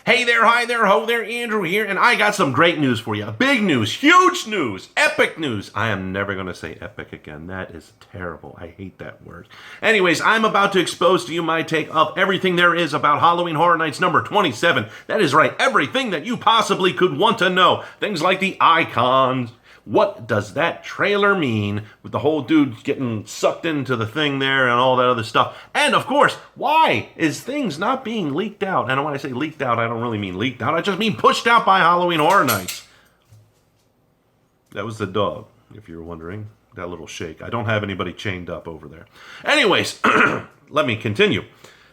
Hey there, hi there, ho there, Andrew here, and I got some great news for you. Big news, huge news, epic news. I am never going to say epic again. That is terrible. I hate that word. Anyways, I'm about to expose to you my take of everything there is about Halloween Horror Nights number 27. That is right, everything that you possibly could want to know. Things like the icons. What does that trailer mean with the whole dude getting sucked into the thing there and all that other stuff? And of course, why is things not being leaked out? And when I say leaked out, I don't really mean leaked out. I just mean pushed out by Halloween Horror Nights. That was the dog, if you're wondering. That little shake. I don't have anybody chained up over there. Anyways, let me continue.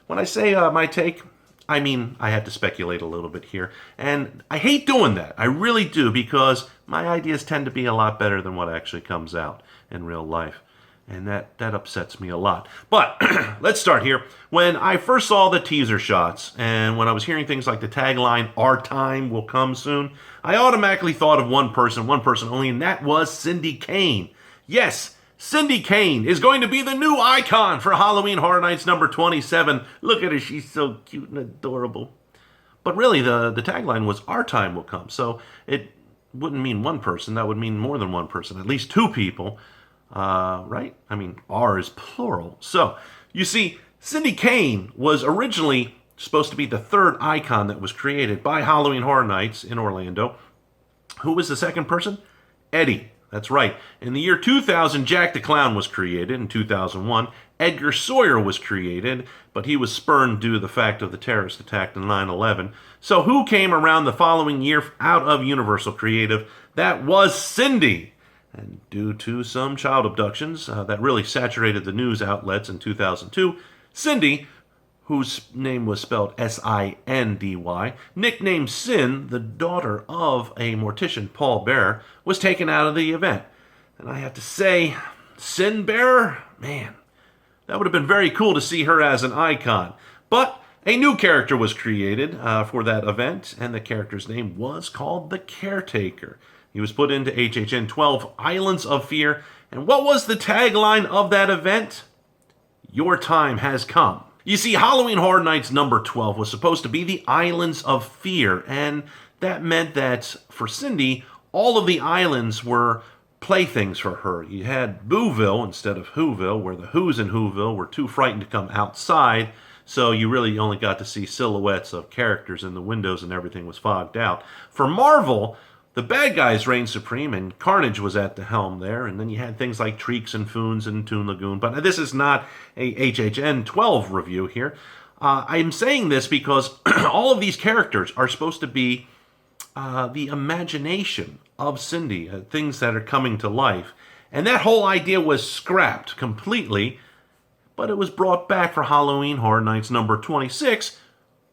When I say my take, I mean, I have to speculate a little bit here. And I hate doing that. I really do, because my ideas tend to be a lot better than what actually comes out in real life. And that upsets me a lot. But let's start here. When I first saw the teaser shots, and when I was hearing things like the tagline, "Our time will come soon," I automatically thought of one person only, and that was Cindy Kane. Yes, Cindy Kane is going to be the new icon for Halloween Horror Nights number 27. Look at her, she's so cute and adorable. But really, the tagline was "Our time will come," so it wouldn't mean one person, that would mean more than one person, at least two people, right? I mean, "our" is plural. So, you see, Cindy Kane was originally supposed to be the third icon that was created by Halloween Horror Nights in Orlando. Who was the second person? Eddie. That's right. In the year 2000, Jack the Clown was created. In 2001, Edgar Sawyer was created, but he was spurned due to the fact of the terrorist attack on 9/11. So who came around the following year out of Universal Creative? That was Cindy. And due to some child abductions that really saturated the news outlets in 2002, Cindy, whose name was spelled S-I-N-D-Y, nicknamed Sin, the daughter of a mortician, Paul Bearer, was taken out of the event. And I have to say, Sin Bearer, man, that would have been very cool to see her as an icon. But a new character was created for that event, and the character's name was called the Caretaker. He was put into HHN 12 Islands of Fear. And what was the tagline of that event? "Your time has come." You see, Halloween Horror Nights number 12 was supposed to be the Islands of Fear, and that meant that for Cindy, all of the islands were playthings for her. You had Booville instead of Whoville, where the Whos in Whoville were too frightened to come outside, so you really only got to see silhouettes of characters in the windows and everything was fogged out. For Marvel, the bad guys reigned supreme, and Carnage was at the helm there, and then you had things like Treeks and Foons and Toon Lagoon, but this is not a HHN 12 review here. I'm saying this because all of these characters are supposed to be the imagination of Cindy, things that are coming to life, and that whole idea was scrapped completely, but it was brought back for Halloween Horror Nights number 26,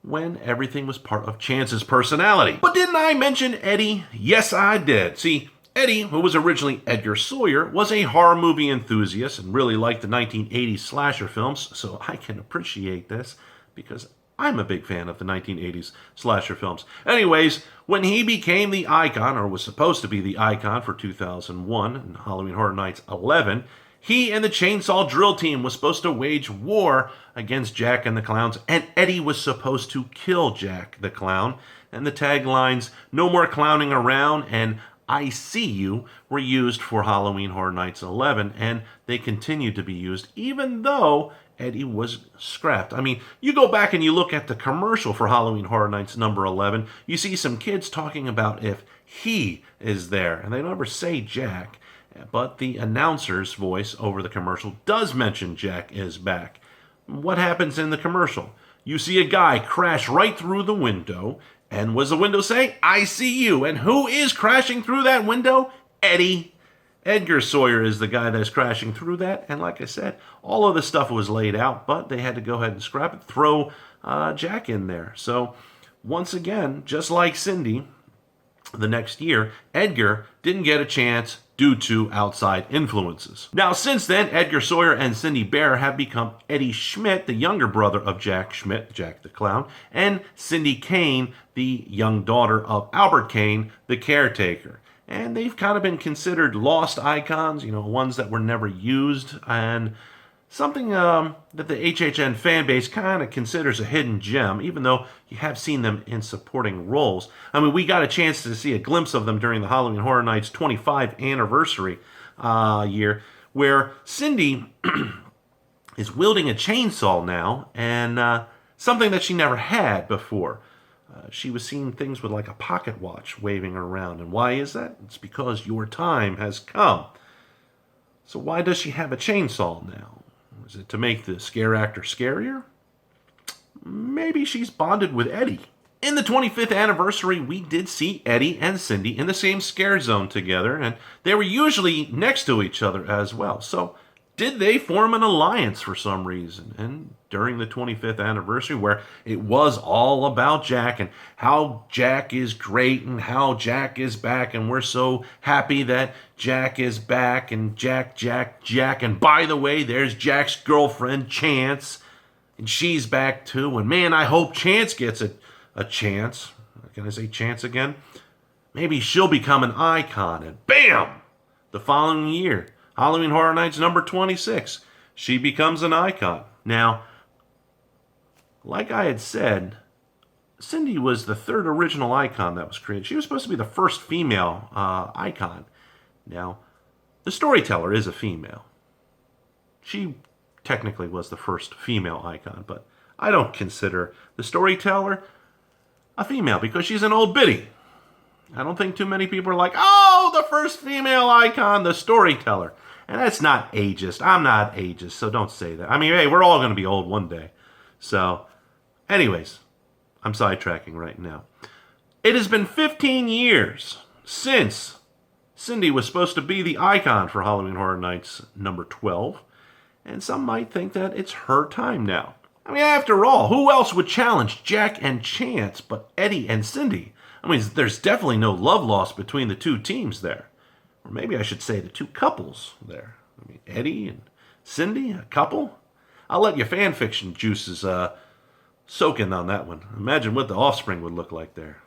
when everything was part of Chance's personality. But didn't I mention Eddie? Yes, I did. See, Eddie, who was originally Edgar Sawyer, was a horror movie enthusiast and really liked the 1980s slasher films, so I can appreciate this because I'm a big fan of the 1980s slasher films. Anyways, when he became the icon, or was supposed to be the icon for 2001 and Halloween Horror Nights 11, he and the Chainsaw Drill Team was supposed to wage war against Jack and the Clowns, and Eddie was supposed to kill Jack the Clown. And the taglines, "No more clowning around," and "I see you," were used for Halloween Horror Nights 11, and they continued to be used even though Eddie was scrapped. I mean, you go back and you look at the commercial for Halloween Horror Nights number 11, you see some kids talking about if he is there, and they never say Jack. But the announcer's voice over the commercial does mention Jack is back. What happens in the commercial? You see a guy crash right through the window, and what does the window say? "I see you." And who is crashing through that window? Eddie. Edgar Sawyer is the guy that's crashing through that, and like I said, all of the stuff was laid out, but they had to go ahead and scrap it, throw Jack in there. So, once again, just like Cindy, the next year, Edgar didn't get a chance due to outside influences. Now, since then, Edgar Sawyer and Cindy Bear have become Eddie Schmidt, the younger brother of Jack Schmidt, Jack the Clown, and Cindy Kane, the young daughter of Albert Kane, the Caretaker. And they've kind of been considered lost icons, ones that were never used. And Something that the HHN fan base kind of considers a hidden gem, even though you have seen them in supporting roles. I mean, we got a chance to see a glimpse of them during the Halloween Horror Nights 25th anniversary year, where Cindy is wielding a chainsaw now, and something that she never had before. She was seeing things with like a pocket watch waving around. And why is that? It's because your time has come. So why does she have a chainsaw now? Is it to make the scare actor scarier? Maybe she's bonded with Eddie. In the 25th anniversary, we did see Eddie and Cindy in the same scare zone together, and they were usually next to each other as well. So did they form an alliance for some reason? And during the 25th anniversary, where it was all about Jack and how Jack is great and how Jack is back, and we're so happy that Jack is back, and Jack, and by the way, there's Jack's girlfriend, Chance, and she's back too, and man, I hope Chance gets a chance. Can I say Chance again? Maybe she'll become an icon, and bam! The following year, Halloween Horror Nights number 26. She becomes an icon. Now, like I had said, Cindy was the third original icon that was created. She was supposed to be the first female icon. Now, the storyteller is a female. She technically was the first female icon, but I don't consider the storyteller a female because she's an old biddy. I don't think too many people are like, oh, the first female icon, the storyteller. And that's not ageist. I'm not ageist, so don't say that. I mean, hey, we're all going to be old one day. So, anyways, I'm sidetracking right now. It has been 15 years since Cindy was supposed to be the icon for Halloween Horror Nights number 12. And some might think that it's her time now. I mean, after all, who else would challenge Jack and Chance but Eddie and Cindy? I mean, there's definitely no love lost between the two teams there. Or maybe I should say the two couples there. I mean, Eddie and Cindy, a couple? I'll let your fan fiction juices soak in on that one. Imagine what the offspring would look like there.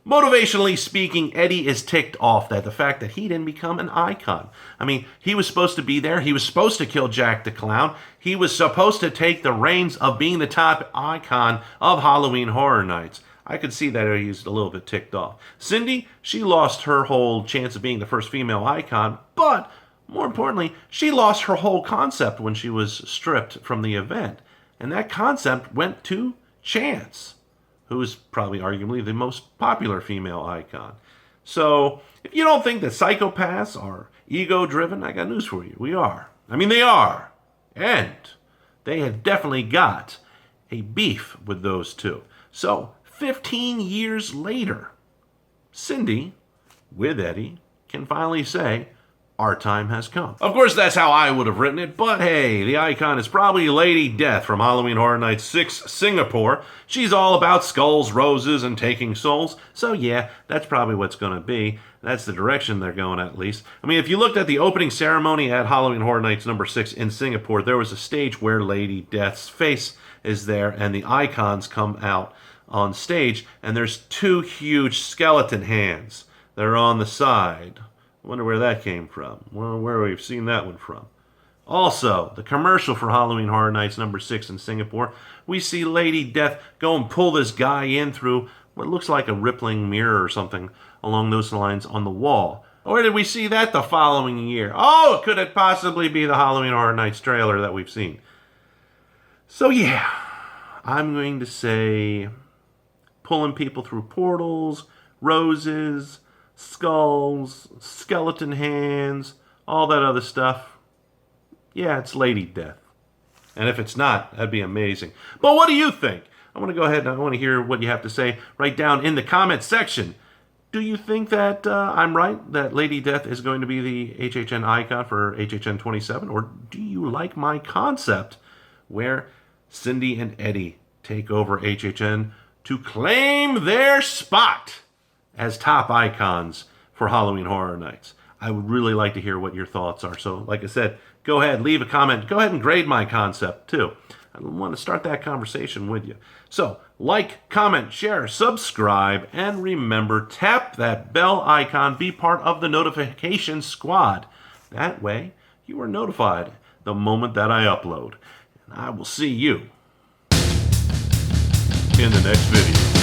Motivationally speaking, Eddie is ticked off that the fact that he didn't become an icon. I mean, he was supposed to be there. He was supposed to kill Jack the Clown. He was supposed to take the reins of being the top icon of Halloween Horror Nights. I could see that he's a little bit ticked off. Cindy, she lost her whole chance of being the first female icon, but more importantly, she lost her whole concept when she was stripped from the event. And that concept went to Chance, who is probably arguably the most popular female icon. So, if you don't think that psychopaths are ego-driven, I got news for you. We are. I mean, they are. And they have definitely got a beef with those two. So, 15 years later, Cindy, with Eddie, can finally say, our time has come. Of course, that's how I would have written it, but hey, the icon is probably Lady Death from Halloween Horror Nights 6 Singapore. She's all about skulls, roses, and taking souls. So yeah, that's probably what's going to be. That's the direction they're going, at least. I mean, if you looked at the opening ceremony at Halloween Horror Nights number 6 in Singapore, there was a stage where Lady Death's face is there, and the icons come out on stage, and there's two huge skeleton hands that are on the side. I wonder where that came from. Well, where we've seen that one from. Also, the commercial for Halloween Horror Nights number 6 in Singapore, we see Lady Death go and pull this guy in through what looks like a rippling mirror or something along those lines on the wall. Or did we see that the following year? Oh, could it possibly be the Halloween Horror Nights trailer that we've seen? So yeah, I'm going to say pulling people through portals, roses, skulls, skeleton hands, all that other stuff. Yeah, it's Lady Death. And if it's not, that'd be amazing. But what do you think? I want to go ahead and I want to hear what you have to say right down in the comment section. Do you think that I'm right, that Lady Death is going to be the HHN icon for HHN 27? Or do you like my concept where Cindy and Eddie take over HHN to claim their spot as top icons for Halloween Horror Nights? I would really like to hear what your thoughts are. So, like I said, go ahead, leave a comment. Go ahead and grade my concept, too. I want to start that conversation with you. So, like, comment, share, subscribe, and remember, tap that bell icon. Be part of the notification squad. That way, you are notified the moment that I upload. And I will see you in the next video.